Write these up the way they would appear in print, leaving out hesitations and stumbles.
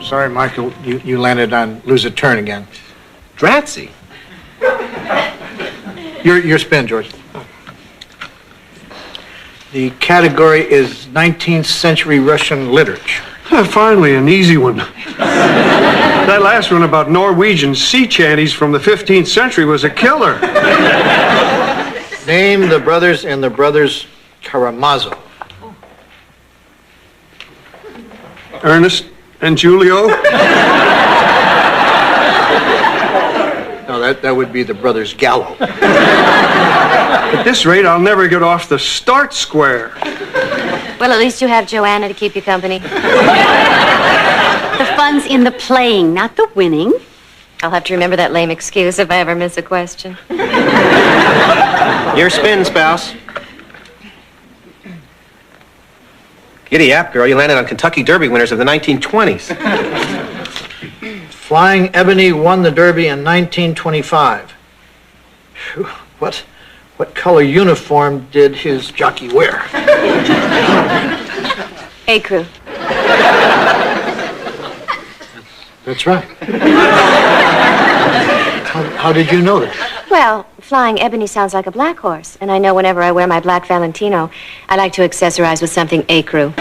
Sorry, Michael, you landed on lose a turn again. Dratsy. Your spin, George. The category is 19th century Russian literature. Finally, an easy one. That last one about Norwegian sea chanties from the 15th century was a killer. Name the brothers and the brothers Karamazov. Ernest and Julio? No, that would be the brothers Gallo. At this rate, I'll never get off the start square. Well, at least you have Joanna to keep you company. The fun's in the playing, not the winning. I'll have to remember that lame excuse if I ever miss a question. Your spin, spouse. Giddy up, girl. You landed on Kentucky Derby winners of the 1920s. Flying Ebony won the Derby in 1925. Whew, what color uniform did his jockey wear? A crew. That's right. How did you know that? Well, Flying Ebony sounds like a black horse, and I know whenever I wear my black Valentino, I like to accessorize with something A crew.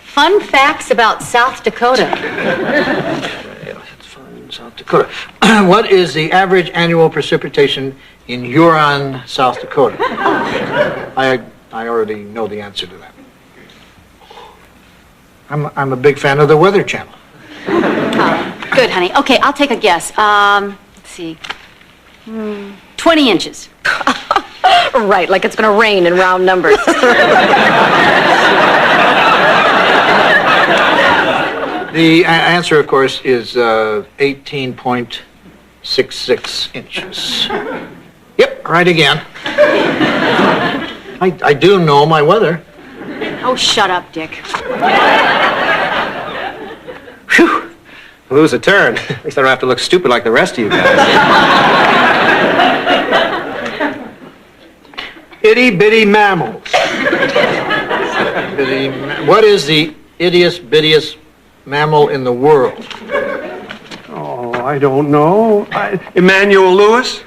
Fun facts about South Dakota. It's fun, South Dakota. What is the average annual precipitation in Huron, South Dakota? I already know the answer to that. I'm a big fan of the Weather Channel. Good, honey. Okay, I'll take a guess. Let's see. 20 inches. Right, like it's going to rain in round numbers. The answer, of course, is 18.66 inches. Yep, right again. I do know my weather. Oh, shut up, Dick. Whew. Lose a turn. At least I don't have to look stupid like the rest of you guys. Itty-bitty mammals. What is the ittiest-bittiest mammal in the world? Oh, I don't know. Emmanuel Lewis?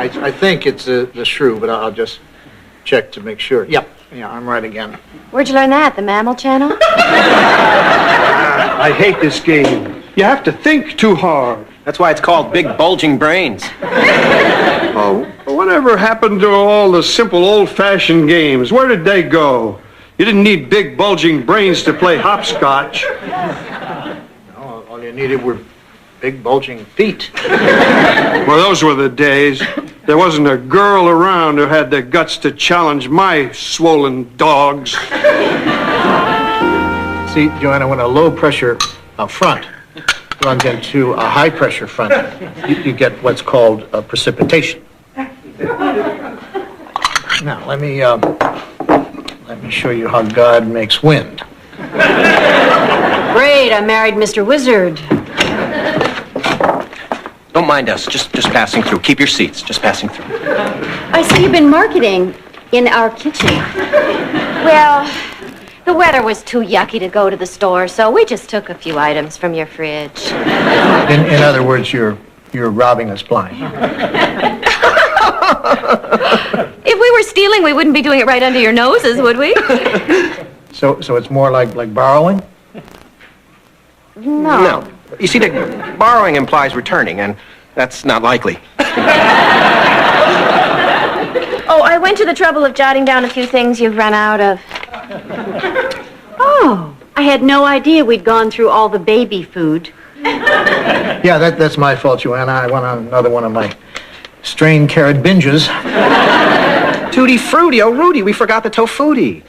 I think it's the shrew, but I'll just check to make sure. Yep, yeah, I'm right again. Where'd you learn that? The Mammal Channel? I hate this game. You have to think too hard. That's why it's called Big Bulging Brains. Oh, whatever happened to all the simple old-fashioned games? Where did they go? You didn't need big bulging brains to play hopscotch. No, all you needed were big bulging feet. Well, those were the days. There wasn't a girl around who had the guts to challenge my swollen dogs. See, Joanna, when a low pressure front runs into a high pressure front, you get what's called precipitation. Now, let me show you how God makes wind. Great, I married Mr. Wizard. Don't mind us. Just passing through. Keep your seats. Just passing through. I see you've been marketing in our kitchen. Well, the weather was too yucky to go to the store, so we just took a few items from your fridge. In other words, you're robbing us blind. If we were stealing, we wouldn't be doing it right under your noses, would we? So it's more like borrowing? No. You see, Dick, borrowing implies returning, and that's not likely. Oh, I went to the trouble of jotting down a few things you've run out of. Oh, I had no idea we'd gone through all the baby food. Yeah, that's my fault, Joanna. I went on another one of my strained carrot binges. Tutti frutti, oh, Rudy, we forgot the tofuti.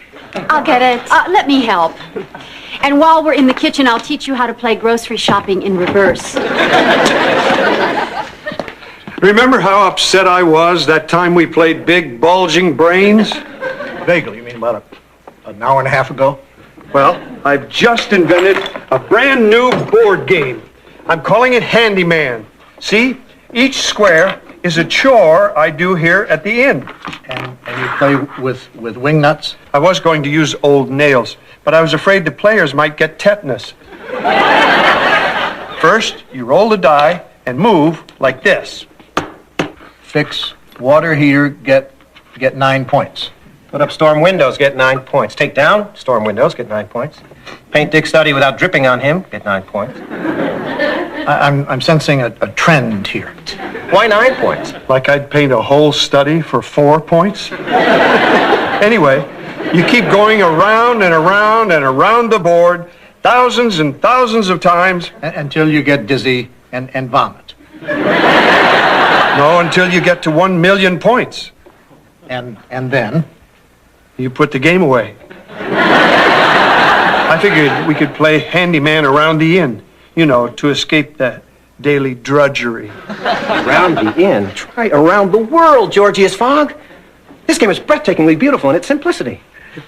I'll get it. Let me help. And while we're in the kitchen, I'll teach you how to play grocery shopping in reverse. Remember how upset I was that time we played Big Bulging Brains? Vaguely, you mean about an hour and a half ago? Well, I've just invented a brand new board game. I'm calling it Handyman. See, each square is a chore I do here at the end. And you play with wing nuts? I was going to use old nails, but I was afraid the players might get tetanus. First, you roll the die and move like this. Fix water heater, get 9 points. Put up storm windows, get 9 points. Take down storm windows, get 9 points. Paint Dick's study without dripping on him, get 9 points. I'm sensing a trend here. Why 9 points? Like I'd paint a whole study for 4 points? Anyway, you keep going around and around and around the board thousands and thousands of times. Until you get dizzy and vomit. No, until you get to 1 million points. And then? You put the game away. I figured we could play handyman around the inn, you know, to escape that daily drudgery. Around the inn? Try around the world, Georgius Fogg. This game is breathtakingly beautiful in its simplicity.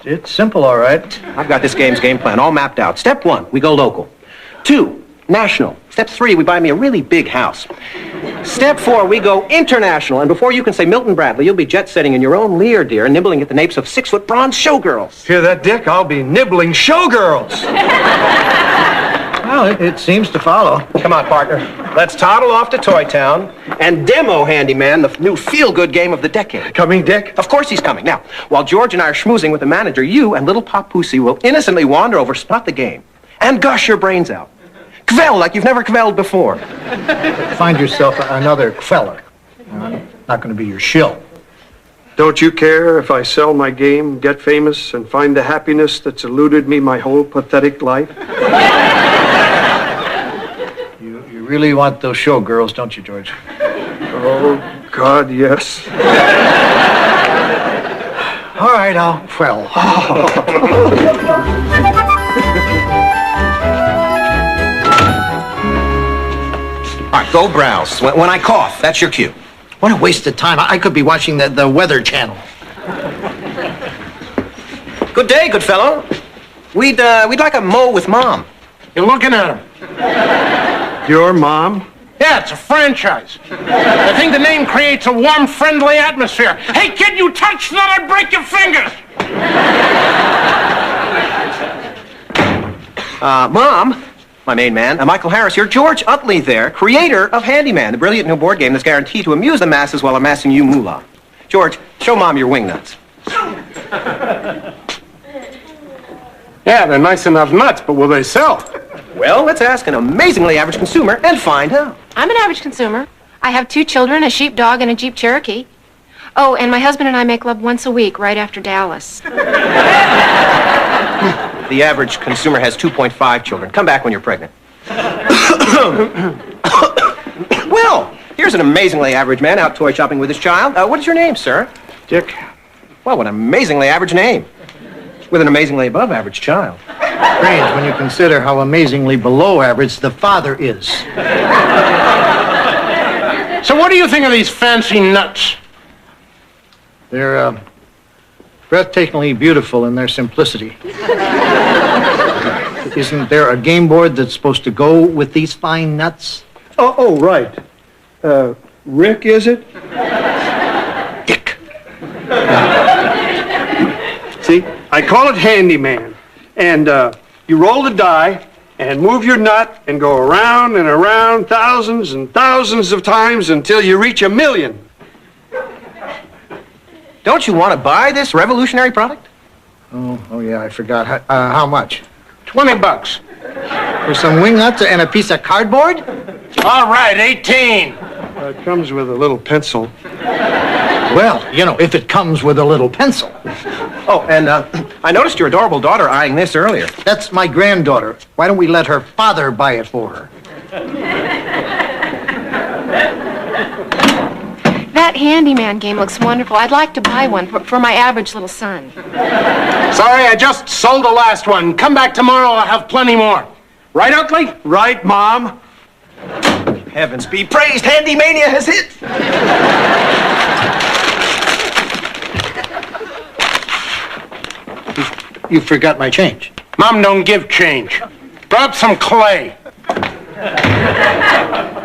It's simple, all right. I've got this game's game plan all mapped out. Step 1, we go local. 2, national. Step 3, we buy me a really big house. Step 4, we go international. And before you can say Milton Bradley, you'll be jet-setting in your own Lear, dear, nibbling at the napes of 6-foot bronze showgirls. Hear that, Dick? I'll be nibbling showgirls. Well, it seems to follow. Come on, partner. Let's toddle off to Toy Town and demo Handyman, the new feel-good game of the decade. Coming, Dick? Of course he's coming. Now, while George and I are schmoozing with the manager, you and little Pop Pussy will innocently wander over, spot the game, and gush your brains out. Kvell like you've never kvelled before. Find yourself another kveller. I'm not going to be your shill. Don't you care if I sell my game, get famous, and find the happiness that's eluded me my whole pathetic life? You really want those showgirls, don't you, George? Oh, God, yes. All right, I'll kvell. All right, go browse. When I cough, that's your cue. What a waste of time. I could be watching the Weather Channel. Good day, good fellow. We'd like a mo with Mom. You're looking at him. Your mom? Yeah, it's a franchise. I think the name creates a warm, friendly atmosphere. Hey, kid, you touch that, I'd break your fingers. Mom, my main man, Michael Harris, you're George Utley there, creator of Handyman, the brilliant new board game that's guaranteed to amuse the masses while amassing you moolah. George, show Mom your wing nuts. Yeah, they're nice enough nuts, but will they sell? Well, let's ask an amazingly average consumer and find out. I'm an average consumer. I have 2 children, a sheepdog, and a Jeep Cherokee. Oh, and my husband and I make love once a week, right after Dallas. The average consumer has 2.5 children. Come back when you're pregnant. Well, here's an amazingly average man out toy shopping with his child. What is your name, sir? Dick. Well, what an amazingly average name. With an amazingly above average child. Strange when you consider how amazingly below average the father is. So what do you think of these fancy nuts? They're breathtakingly beautiful in their simplicity. Isn't there a game board that's supposed to go with these fine nuts? Oh, right. Rick, is it? Dick. See, I call it Handyman. And you roll the die and move your nut and go around and around thousands and thousands of times until you reach 1 million. Don't you want to buy this revolutionary product? Oh yeah, I forgot. How much? $20. For some wing nuts and a piece of cardboard? All right, 18. It comes with a little pencil. Well, if it comes with a little pencil. Oh, and I noticed your adorable daughter eyeing this earlier. That's my granddaughter. Why don't we let her father buy it for her? That handyman game looks wonderful. I'd like to buy one for my average little son. Sorry, I just sold the last one. Come back tomorrow, I'll have plenty more. Right, Oakley? Right, Mom? Heavens be praised, Handymania has hit! You forgot my change. Mom don't give change. Grab some clay.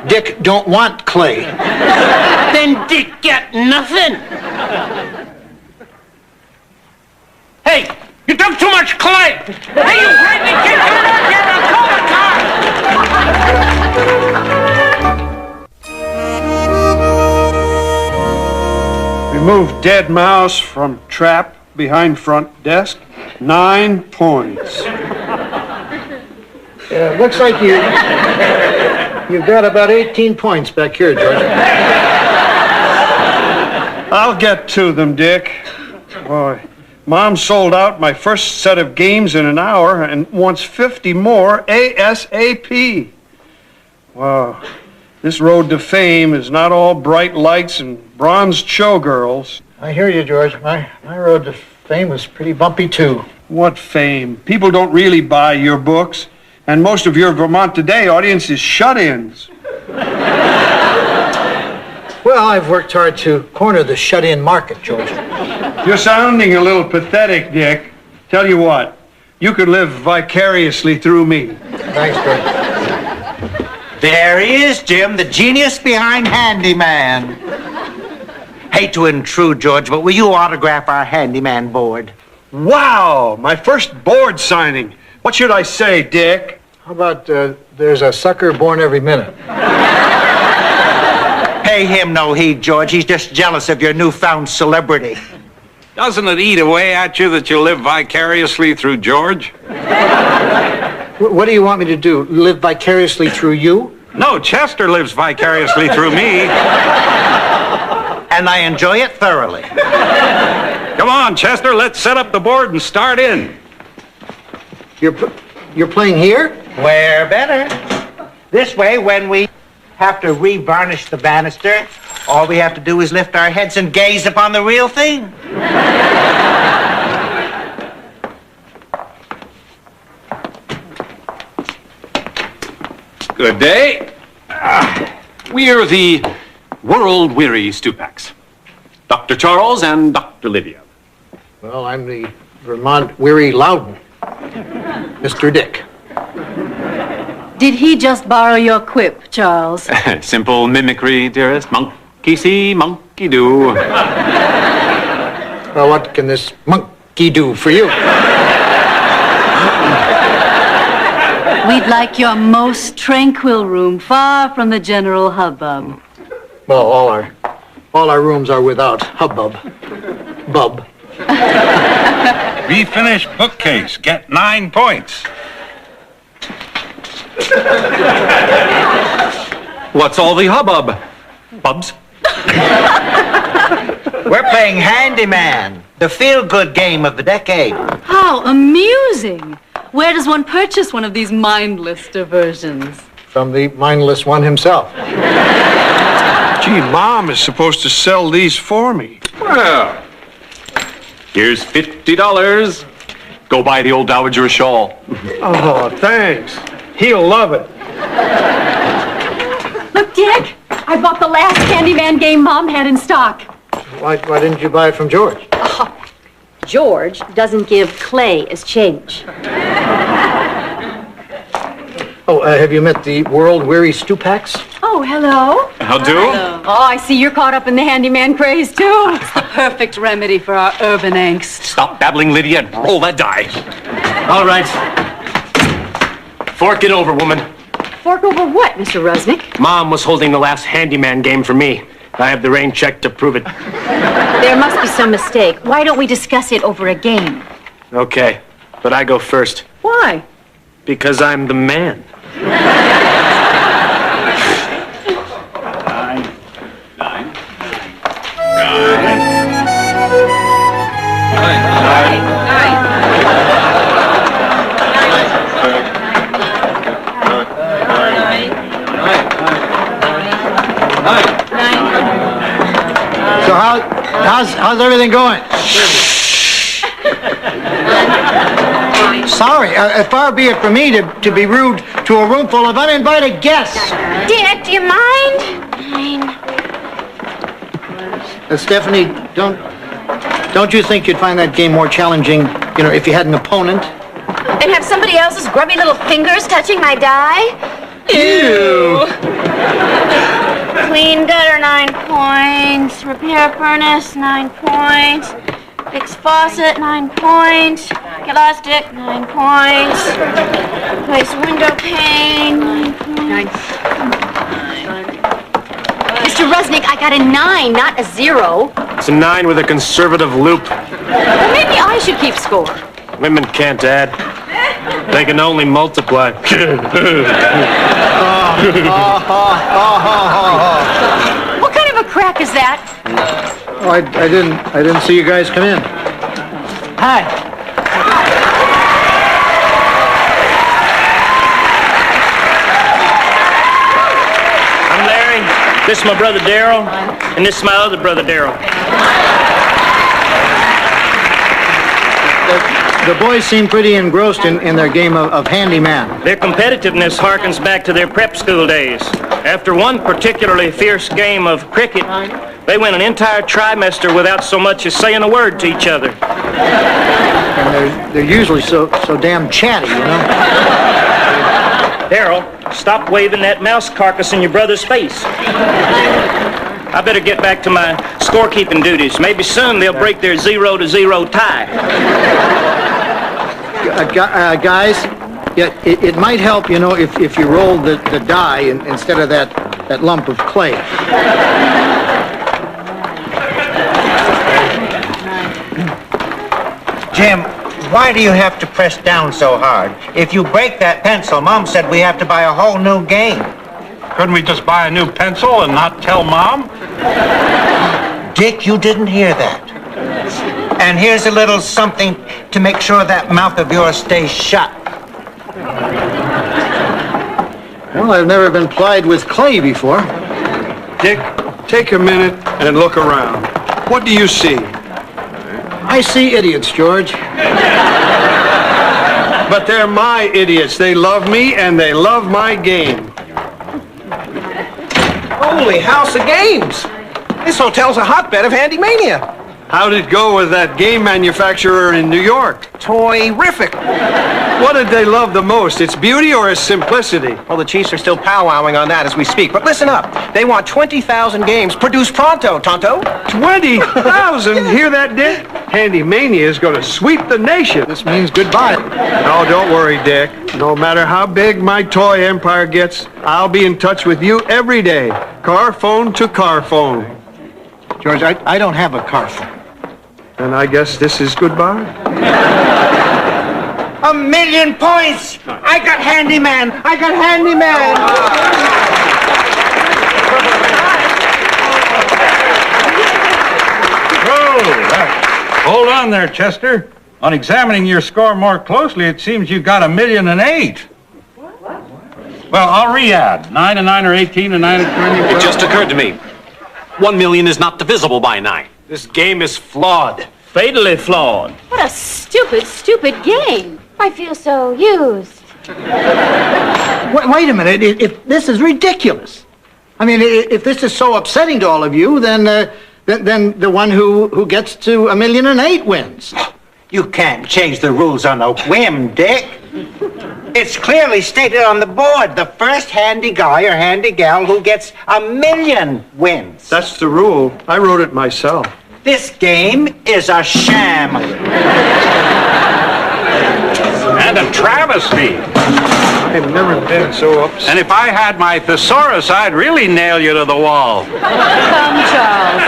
Dick don't want clay. Then Dick get nothing. Hey, you took too much clay. Hey, you crazy kid, get out here and call the car. Remove dead mouse from trap behind front desk. 9 points. Looks like you've got about 18 points back here, George. I'll get to them, Dick. Boy, Mom sold out my first set of games in an hour and wants 50 more ASAP. Wow, this road to fame is not all bright lights and bronzed showgirls. I hear you, George. My road to fame was pretty bumpy, too. What fame? People don't really buy your books, and most of your Vermont Today audience is shut-ins. Well, I've worked hard to corner the shut-in market, George. You're sounding a little pathetic, Dick. Tell you what, you could live vicariously through me. Thanks, George. There he is, Jim, the genius behind Handyman. Hate to intrude, George, but will you autograph our Handyman board? Wow, my first board signing. What should I say, Dick? How about there's a sucker born every minute? Pay him no heed, George. He's just jealous of your newfound celebrity. Doesn't it eat away at you that you live vicariously through George? What do you want me to do? Live vicariously through you? No, Chester lives vicariously through me. And I enjoy it thoroughly. Come on, Chester, let's set up the board and start in. You're playing here? Where better? This way, when we have to re-varnish the banister, all we have to do is lift our heads and gaze upon the real thing. Good day. We are the world-weary Stupacs. Dr. Charles and Dr. Lydia. Well, I'm the Vermont Weary Loudon. Mr. Dick. Did he just borrow your quip, Charles? Simple mimicry, dearest. Monkey see, monkey do. Well, what can this monkey do for you? We'd like your most tranquil room, far from the general hubbub. Well, all our rooms are without hubbub. Bub. Refinished bookcase. Get 9 points. What's all the hubbub? Bubs? We're playing Handyman, the feel-good game of the decade. How amusing! Where does one purchase one of these mindless diversions? From the mindless one himself. Gee, Mom is supposed to sell these for me. Well, here's $50. Go buy the old dowager a shawl. Oh, thanks. He'll love it. Look, Dick, I bought the last Handyman game Mom had in stock. Why didn't you buy it from George? George doesn't give clay as change. Oh, have you met the world-weary Stupacs? Oh, hello. How do? Oh, I see you're caught up in the handyman craze, too. It's the perfect remedy for our urban angst. Stop babbling, Lydia, and roll that die. All right. Fork it over, woman. Fork over what, Mr. Rusnick? Mom was holding the last Handyman game for me. I have the rain check to prove it. There must be some mistake. Why don't we discuss it over a game? Okay, but I go first. Why? Because I'm the man. So how's everything going? Sorry, far be it from me to be rude to a room full of uninvited guests. Dick, do you mind? Stephanie, don't you think you'd find that game more challenging, if you had an opponent? And have somebody else's grubby little fingers touching my die? Ew! Clean gutter, 9 points. Repair furnace, 9 points. Fix faucet, 9 points. Get lost, Dick, 9 points. Replace window pane, 9 points. Mr. Rusnick, I got a 9, not a 0. It's a 9 with a conservative loop. Well, maybe I should keep score. Women can't add. They can only multiply. What kind of a crack is that? Oh, I didn't see you guys come in. Hi. I'm Larry. This is my brother Daryl, and this is my other brother Daryl. The boys seem pretty engrossed in their game of handyman. Their competitiveness harkens back to their prep school days. After one particularly fierce game of cricket, they went an entire trimester without so much as saying a word to each other. And they're usually so damn chatty, Daryl, stop waving that mouse carcass in your brother's face. I better get back to my scorekeeping duties. Maybe soon they'll break their 0-0 tie. Guys, yeah, it might help, if you roll the die instead of that lump of clay. Jim, why do you have to press down so hard? If you break that pencil, Mom said we have to buy a whole new game. Couldn't we just buy a new pencil and not tell Mom? Dick, you didn't hear that. And here's a little something to make sure that mouth of yours stays shut. Well, I've never been plied with clay before. Dick, take a minute and look around. What do you see? I see idiots, George. But they're my idiots. They love me and they love my game. Holy house of games! This hotel's a hotbed of Handymania. How'd it go with that game manufacturer in New York? Toy-rific. What did they love the most, its beauty or its simplicity? Well, the Chiefs are still powwowing on that as we speak. But listen up. They want 20,000 games produced pronto, Tonto. 20,000? Hear that, Dick? Handymania is going to sweep the nation. This means goodbye. No, don't worry, Dick. No matter how big my toy empire gets, I'll be in touch with you every day. Car phone to car phone. George, I don't have a car phone. And I guess this is goodbye? 1,000,000 points! I got Handyman! I got Handyman! Hold on there, Chester. On examining your score more closely, it seems you got 1,000,008. Well, I'll re-add. 9 and 9 are 18 and 9 are 20. It just occurred to me. 1 million is not divisible by 9. This game is flawed. Fatally flawed. What a stupid, stupid game. I feel so used. Wait a minute. If this is ridiculous. I mean, if this is so upsetting to all of you, then the one who gets to 1,000,008 wins. You can't change the rules on a whim, Dick. It's clearly stated on the board. The first handy guy or handy gal who gets 1,000,000 wins. That's the rule. I wrote it myself. This game is a sham. And a travesty. I've never been so upset. And if I had my thesaurus, I'd really nail you to the wall. Come, Charles.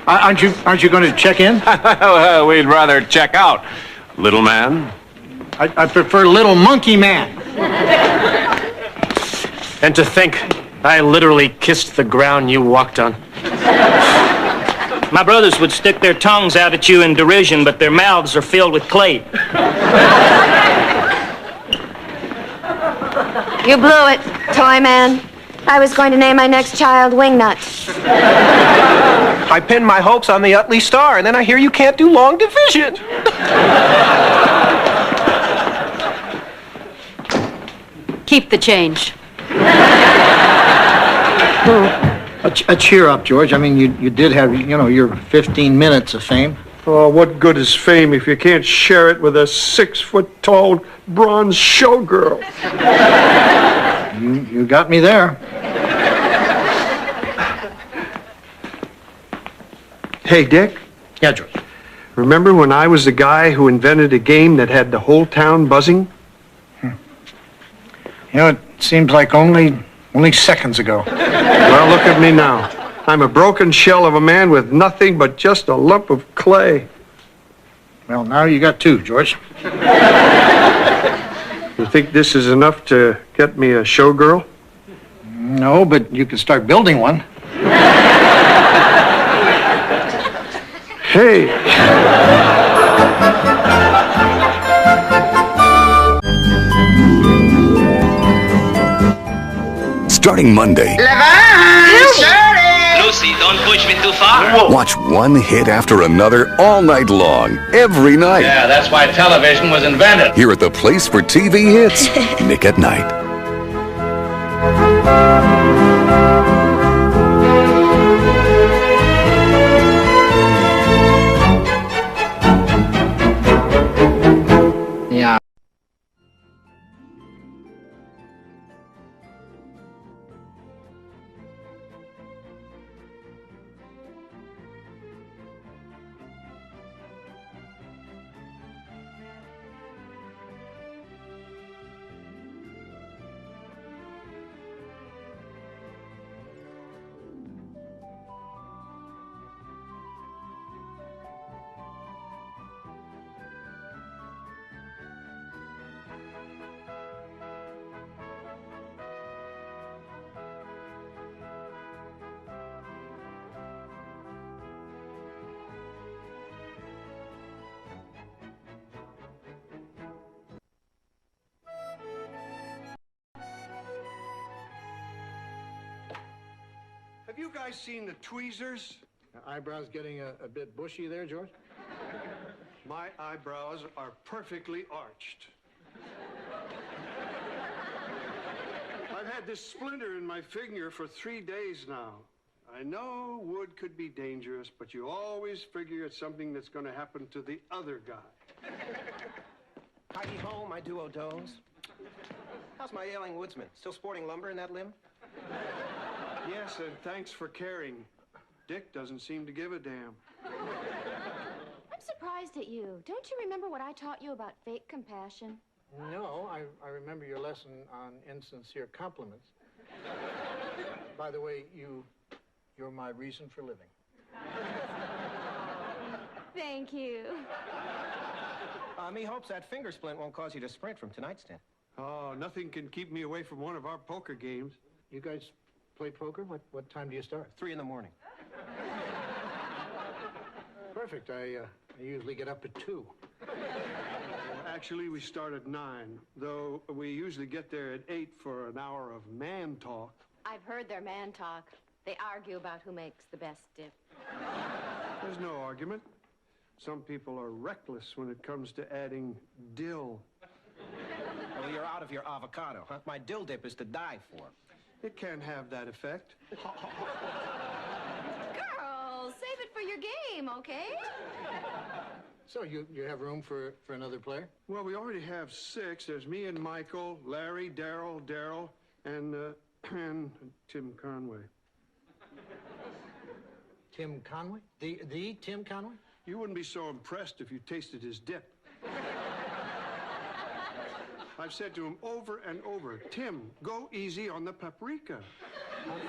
Aren't you going to check in? We'd rather check out, little man. I prefer Little Monkey Man. And to think, I literally kissed the ground you walked on. My brothers would stick their tongues out at you in derision, but their mouths are filled with clay. You blew it, toy man. I was going to name my next child Wingnut. I pinned my hopes on the Utley Star, and then I hear you can't do long division. Keep the change. A cheer up, George. I mean, you did have, your 15 minutes of fame. Oh, what good is fame if you can't share it with a 6-foot-tall bronze showgirl? You got me there. Hey, Dick. Yeah, George. Remember when I was the guy who invented a game that had the whole town buzzing? It seems like only seconds ago. Well, look at me now. I'm a broken shell of a man with nothing but just a lump of clay. Well, now you got two, George. You think this is enough to get me a showgirl? No, but you can start building one. Hey. Starting Monday. Lucy, don't push me too far. Watch one hit after another all night long, every night. Yeah, that's why television was invented. Here at the place for TV hits, Nick at Night. Yeah. Have you guys seen the tweezers? Eyebrows getting a bit bushy there, George? My eyebrows are perfectly arched. I've had this splinter in my finger for 3 days now. I know wood could be dangerous, but you always figure it's something that's going to happen to the other guy. Heidi ho, my duo-dos. How's my ailing woodsman? Still sporting lumber in that limb? Yes, and thanks for caring. Dick doesn't seem to give a damn. I'm surprised at you. Don't you remember what I taught you about fake compassion? No, I remember your lesson on insincere compliments. By the way, you're my reason for living. Thank you. Me hopes that finger splint won't cause you to sprint from tonight's tent. Oh, nothing can keep me away from one of our poker games. You guys play poker? What time do you start? 3 in the morning. Perfect. I usually get up at 2. Actually, we start at 9, though we usually get there at 8 for an hour of man talk. I've heard their man talk. They argue about who makes the best dip. There's no argument. Some people are reckless when it comes to adding dill. Well, you're out of your avocado, huh? My dill dip is to die for. It can't have that effect. Girls, save it for your game, okay? So you have room for another player? Well, we already have 6. There's me and Michael, Larry, Daryl, and Tim Conway. Tim Conway? The Tim Conway? You wouldn't be so impressed if you tasted his dip. I've said to him over and over, Tim, go easy on the paprika.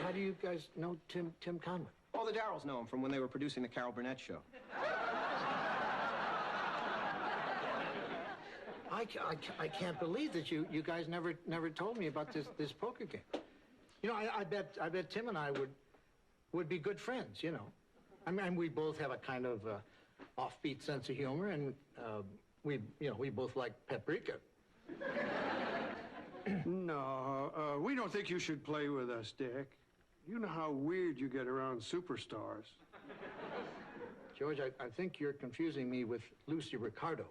How do you guys know Tim Conway? All the Darrells know him from when they were producing the Carol Burnett show. I can't believe that you guys never told me about this poker game. You know, I bet Tim and I would be good friends, you know. I mean, we both have a kind of offbeat sense of humor, and we both like paprika. No, we don't think you should play with us, Dick. You know how weird you get around superstars. George, I think you're confusing me with Lucy Ricardo.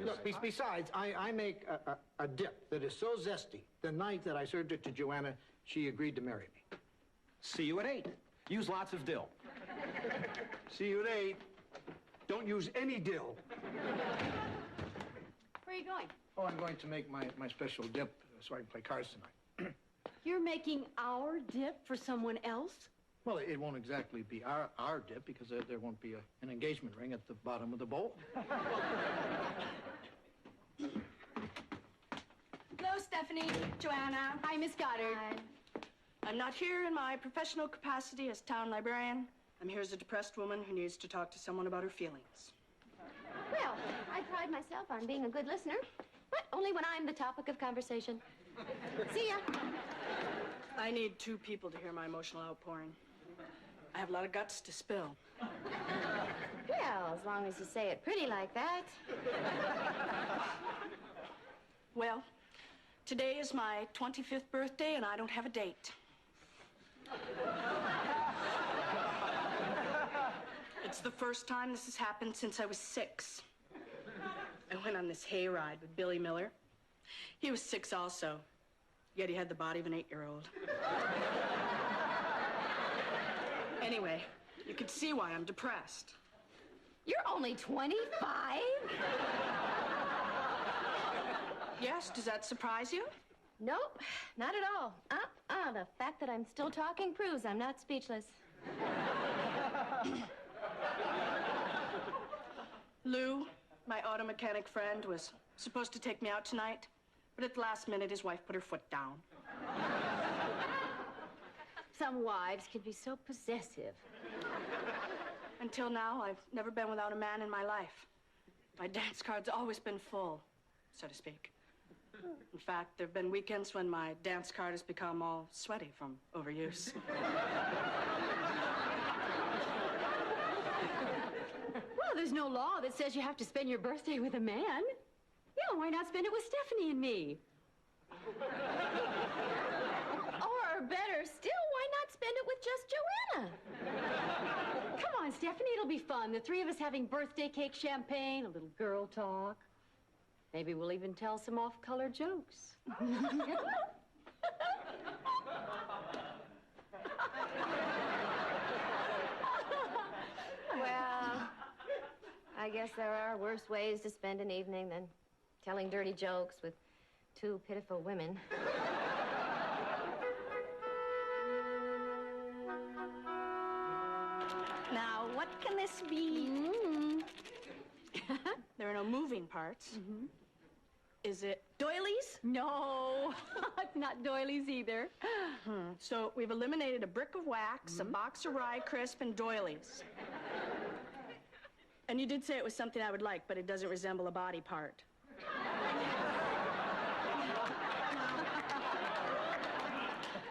Look, besides, I make a dip that is so zesty. The night that I served it to Joanna, she agreed to marry me. See you at 8. Use lots of dill. See you at 8. Don't use any dill. Where are you going? Oh, I'm going to make my special dip so I can play cards tonight. You're making our dip for someone else? Well, it won't exactly be our dip because there won't be an engagement ring at the bottom of the bowl. Hello, Stephanie. Joanna. Hi, Miss Goddard. Hi. I'm not here in my professional capacity as town librarian. I'm here as a depressed woman who needs to talk to someone about her feelings. Well, I pride myself on being a good listener, but only when I'm the topic of conversation. See ya. I need 2 people to hear my emotional outpouring. I have a lot of guts to spill. Well, as long as you say it pretty like that. Well, today is my 25th birthday and I don't have a date. It's the first time this has happened since I was 6. I went on this hayride with Billy Miller. He was 6 also, yet he had the body of an 8-year-old. Anyway, you can see why I'm depressed. You're only 25? Yes, does that surprise you? Nope, not at all. The fact that I'm still talking proves I'm not speechless. Lou, my auto mechanic friend, was supposed to take me out tonight, but at the last minute his wife put her foot down. Some wives can be so possessive. Until now, I've never been without a man in my life. My dance card's always been full, so to speak. In fact, there have been weekends when my dance card has become all sweaty from overuse. Well, there's no law that says you have to spend your birthday with a man. Yeah, why not spend it with Stephanie and me? Or better still, why not spend it with just Joanna? Come on, Stephanie, it'll be fun. The 3 of us having birthday cake champagne, a little girl talk. Maybe we'll even tell some off-color jokes. Well, I guess there are worse ways to spend an evening than telling dirty jokes with 2 pitiful women. Now, what can this be? There are no moving parts. Is it doilies? No, it's not doilies either. So we've eliminated a brick of wax, a box of rye crisp, and doilies. And you did say it was something I would like, but it doesn't resemble a body part.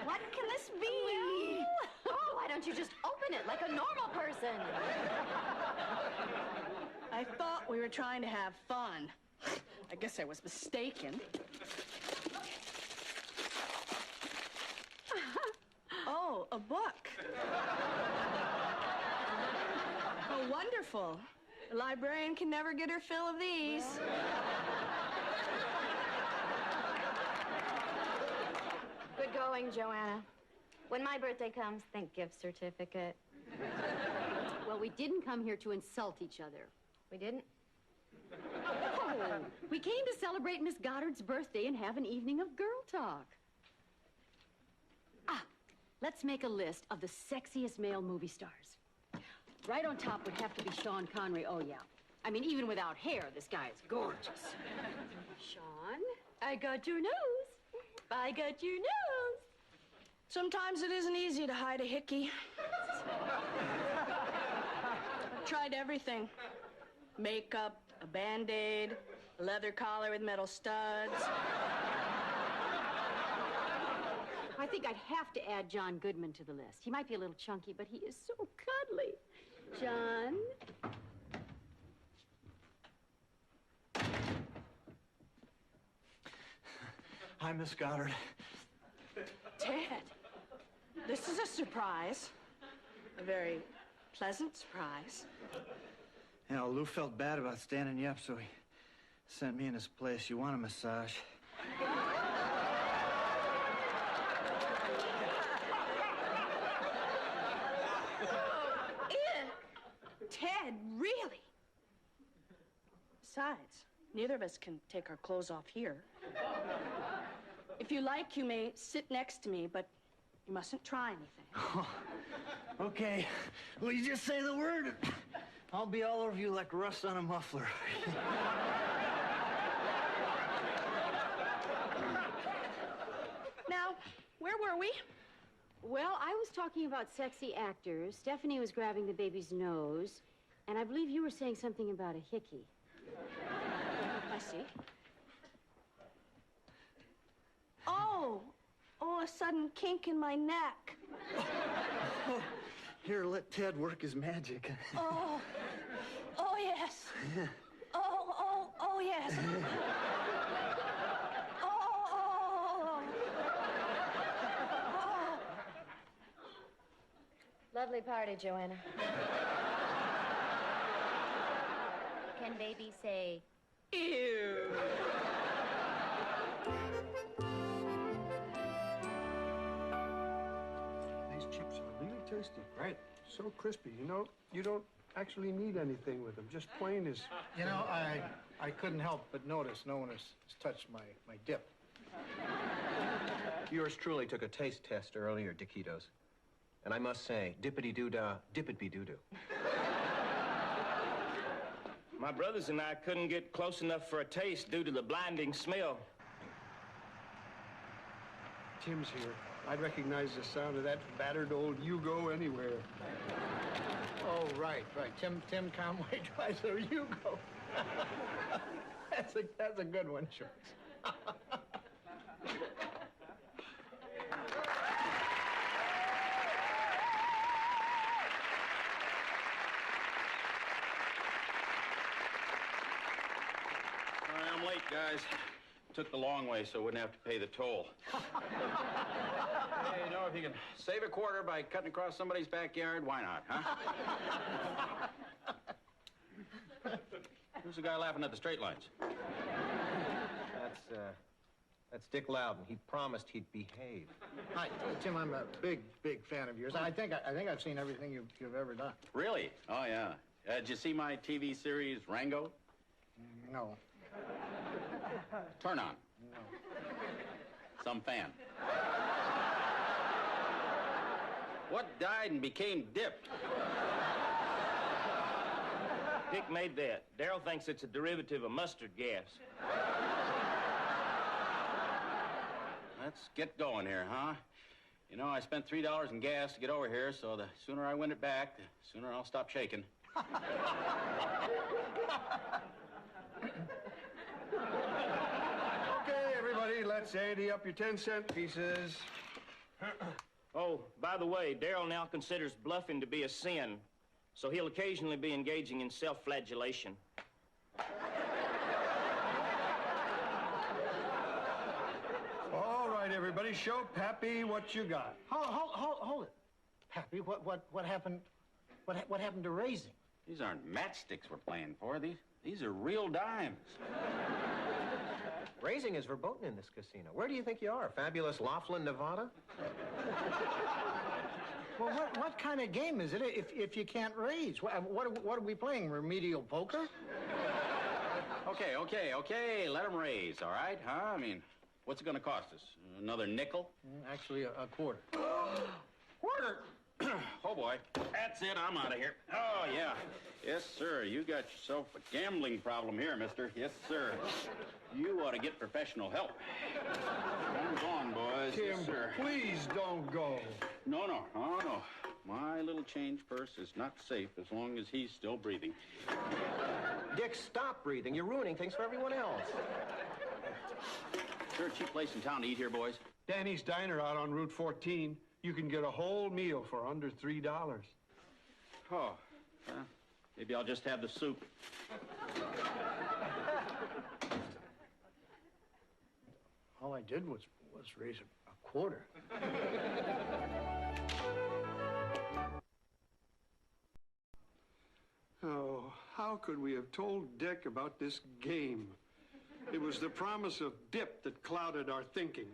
What can this be? Oh, why don't you just open it like a normal person? I thought we were trying to have fun. I guess I was mistaken. Oh, a book. Oh, wonderful. The librarian can never get her fill of these. Good going, Joanna. When my birthday comes, think gift certificate. Well, we didn't come here to insult each other. We didn't? Oh, we came to celebrate Miss Goddard's birthday and have an evening of girl talk. Let's make a list of the sexiest male movie stars. Right on top would have to be Sean Connery. Oh, yeah. I mean, even without hair, this guy is gorgeous. Sean, I got your nose. I got your nose. Sometimes it isn't easy to hide a hickey. I've tried everything. makeup, a Band-Aid, a leather collar with metal studs. I think I'd have to add John Goodman to the list. He might be a little chunky, but he is so cuddly. John? Hi, Miss Goddard. Ted, this is a surprise. A very pleasant surprise. You know, Lou felt bad about standing you up, so he sent me in his place. You want a massage? Ted, really? Besides, neither of us can take our clothes off here. If you like, you may sit next to me, but you mustn't try anything. Okay. Well, you just say the word. I'll be all over you like rust on a muffler. Now, where were we? Well, I was talking about sexy actors. Stephanie was grabbing the baby's nose. And I believe you were saying something about a hickey. I see. Oh, a sudden kink in my neck. Here, let Ted work his magic. Oh yes. Oh yes. Lovely party, Joanna. Can baby say, ew? These chips are really tasty. Right. So crispy. You know, you don't actually need anything with them. Just plain as... You know, I couldn't help but notice no one has touched my dip. Yours truly took a taste test earlier, Dickitos. And I must say, dippity-doo-dah, dip-it-be-doo-doo. My brothers and I couldn't get close enough for a taste due to the blinding smell. Tim's here. I'd recognize the sound of that battered old Yugo anywhere. Oh, right. Tim Conway drives a Yugo. That's a good one, Shorts. I'm late, guys. Took the long way so I wouldn't have to pay the toll. Hey, you know, if you can save a quarter by cutting across somebody's backyard, why not, huh? Who's the guy laughing at the straight lines? That's Dick Loudon. He promised he'd behave. Hi, Tim. I'm a big fan of yours. I think I've seen everything you've ever done. Really? Oh, yeah. Did you see my TV series, Rango? No. Turn on. No. Some fan. What died and became dipped? Dick made that. Daryl thinks it's a derivative of mustard gas. Let's get going here, huh? You know, I spent $3 in gas to get over here, so the sooner I win it back, the sooner I'll stop shaking. Okay, everybody, let's ante up your 10-cent pieces. Oh, by the way, Daryl now considers bluffing to be a sin, so he'll occasionally be engaging in self-flagellation. All right, everybody, show Pappy what you got. Hold it. Pappy, what happened? What happened to raising? These aren't matchsticks we're playing for. These are real dimes. Raising is verboten in this casino. Where do you think you are? Fabulous Laughlin, Nevada? Well, what kind of game is it if you can't raise? What are we playing? Remedial poker? Okay. Let them raise, all right? Huh? I mean, what's it going to cost us? Another nickel? Actually, a quarter. Quarter? Oh, boy. That's it. I'm out of here. Oh, yeah. Yes, sir. You got yourself a gambling problem here, mister. Yes, sir. You ought to get professional help. Move on, boys. Tim, yes, sir. please don't go. No. My little change purse is not safe as long as he's still breathing. Dick, stop breathing. You're ruining things for everyone else. Is there a cheap place in town to eat here, boys? Danny's Diner out on Route 14. You can get a whole meal for under $3. Oh, well, maybe I'll just have the soup. All I did was raise a quarter. Oh, how could we have told Dick about this game? It was the promise of dip that clouded our thinking.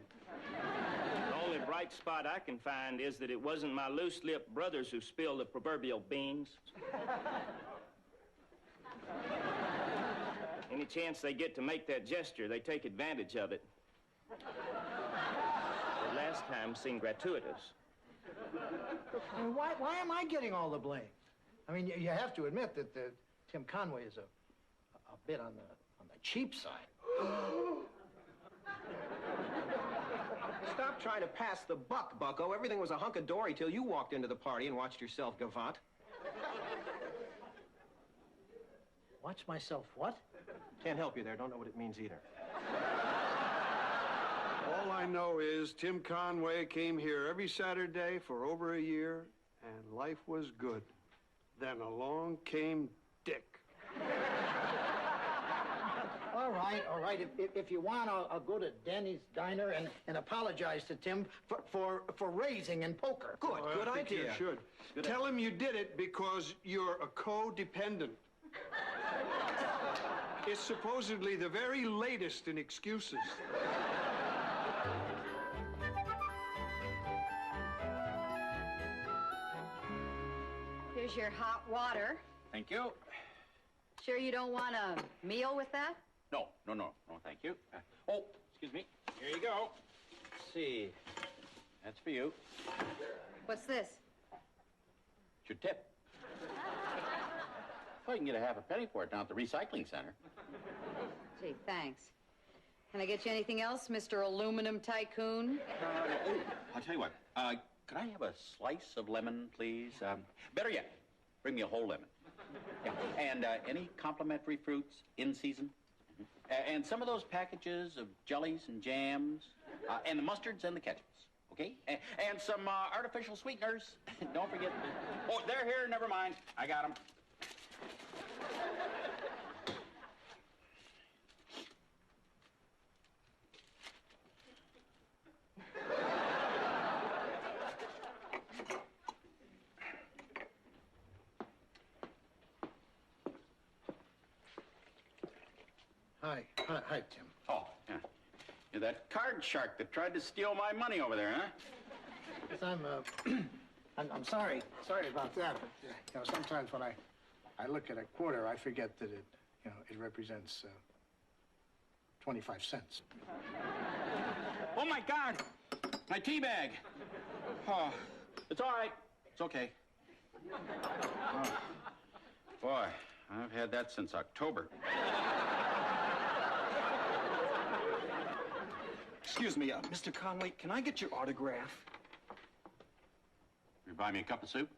The only bright spot I can find is that it wasn't my loose-lipped brothers who spilled the proverbial beans. Any chance they get to make that gesture, they take advantage of it. The last time seemed gratuitous. I mean, why am I getting all the blame? I mean, you have to admit that Tim Conway is a bit on the cheap side. Stop trying to pass the buck, bucko. Everything was a hunk-of-dory till you walked into the party and watched yourself gavotte. Watch myself what? Can't help you there. Don't know what it means either. All I know is Tim Conway came here every Saturday for over a year, and life was good. Then along came Dick. All right. If you want, I'll go to Danny's Diner and apologize to Tim for raising in poker. Good I think idea. You should. Tell him you did it because you're a codependent. It's supposedly the very latest in excuses. Here's your hot water. Thank you. Sure you don't want a meal with that? No, thank you. Oh, excuse me. Here you go. Let's see. That's for you. What's this? It's your tip. Well, you can get a half a penny for it down at the recycling center. Gee, thanks. Can I get you anything else, Mr. Aluminum Tycoon? I'll tell you what. Could I have a slice of lemon, please? Better yet, bring me a whole lemon. Yeah. And any complimentary fruits in season. And some of those packages of jellies and jams, and the mustards and the ketchups, okay? And some artificial sweeteners. Don't forget. Oh, they're here. Never mind. I got them. Hi, Tim. Oh, yeah. You're that card shark that tried to steal my money over there, huh? Yes, I'm sorry. Sorry about that. But sometimes when I look at a quarter, I forget that it represents 25 cents. Oh my God! My tea bag. Oh, it's all right. It's okay. Oh. Boy, I've had that since October. Excuse me, Mr. Conway, can I get your autograph? You buy me a cup of soup?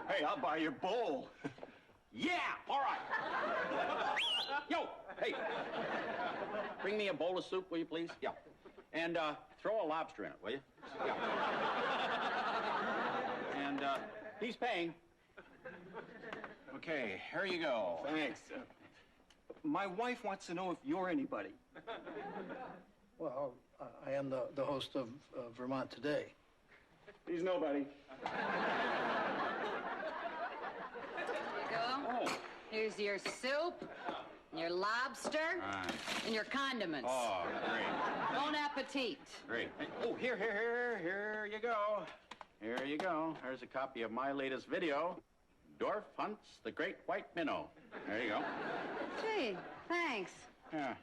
Hey, I'll buy your bowl. Yeah, all right. Yo, hey. Bring me a bowl of soup, will you, please? Yeah. And throw a lobster in it, will you? Yeah. And he's paying. Okay, here you go. Thanks. My wife wants to know if you're anybody. Well, I am the host of Vermont Today. He's nobody. There you go. Oh. Here's your soup, your lobster, and your condiments. Oh, great. Bon appetit. Great. Oh, here you go. Here you go. Here's a copy of my latest video. Dorf hunts the great white minnow. There you go. Gee, thanks. Yeah.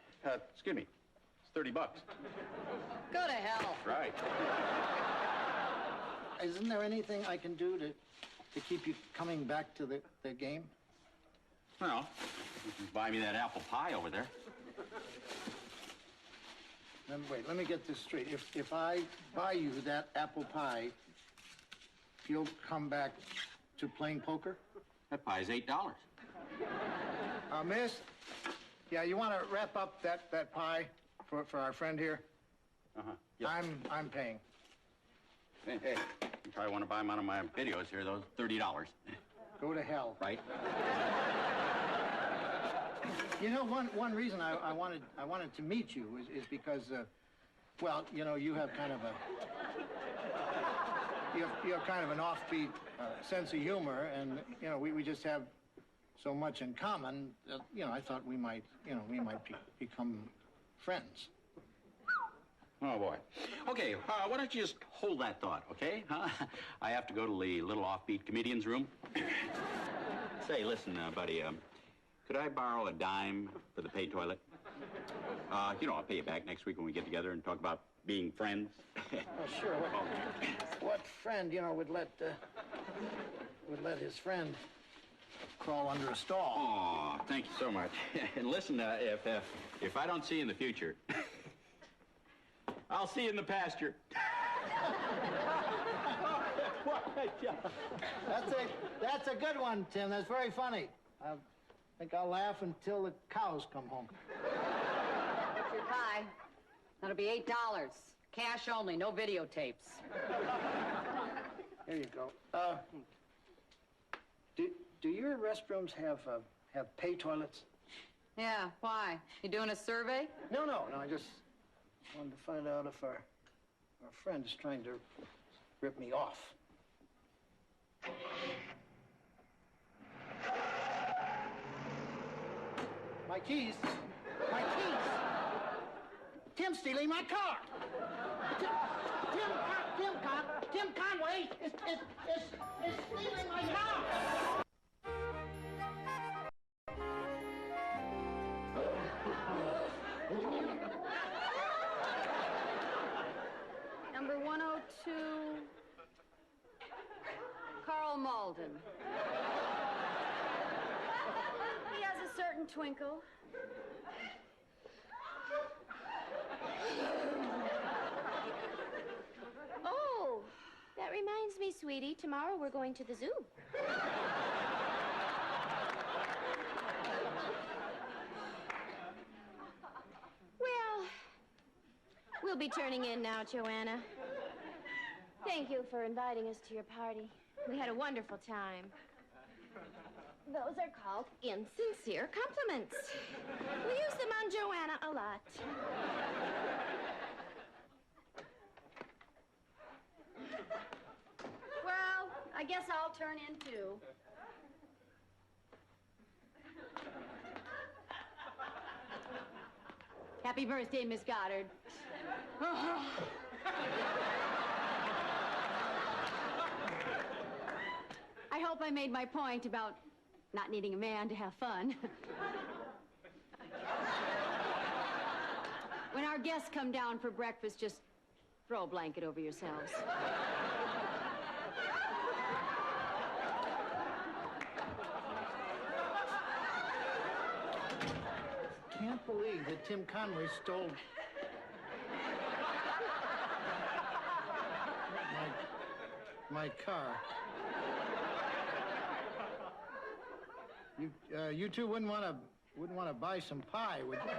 Excuse me. It's $30. Go to hell. Right. Isn't there anything I can do to keep you coming back to the game? Well, you can buy me that apple pie over there. Wait, let me get this straight. If I buy you that apple pie, you'll come back to playing poker? That pie's $8. Miss? Yeah, you want to wrap up that pie for our friend here? Uh-huh. I'm paying. Hey, you probably want to buy one of my videos here, those $30. Go to hell. Right? You know, one reason I wanted to meet you is because, well, you know, you have kind of an offbeat sense of humor, and you know, we just have so much in common. You know, I thought we might become friends. Oh, boy. Okay, why don't you just hold that thought, okay? Huh? I have to go to the little offbeat comedian's room. Say, listen, buddy, could I borrow a dime for the pay toilet? You know, I'll pay you back next week when we get together and talk about being friends. Oh, sure. What friend, you know, would let his friend crawl under a stall? Oh, thank you so much. And listen, if I don't see you in the future, I'll see you in the pasture. That's a good one, Tim. That's very funny. I think I'll laugh until the cows come home. What's your pie? That'll be $8. Cash only, no videotapes. Here you go. Do your restrooms have pay toilets? Yeah, why? You doing a survey? No. I just wanted to find out if our friend is trying to rip me off. My keys. Tim's stealing my car. Tim Conway is stealing my car. Number 102, Carl Malden. He has a certain twinkle. Oh, that reminds me, sweetie. Tomorrow we're going to the zoo. Well, we'll be turning in now, Joanna. Thank you for inviting us to your party. We had a wonderful time. Those are called insincere compliments. We use them on Joanna a lot. Well, I guess I'll turn in too. Happy birthday, Miss Goddard. I hope I made my point about not needing a man to have fun. When our guests come down for breakfast, just throw a blanket over yourselves. Can't believe that Tim Conway stole my car. You two wouldn't want to buy some pie, would you?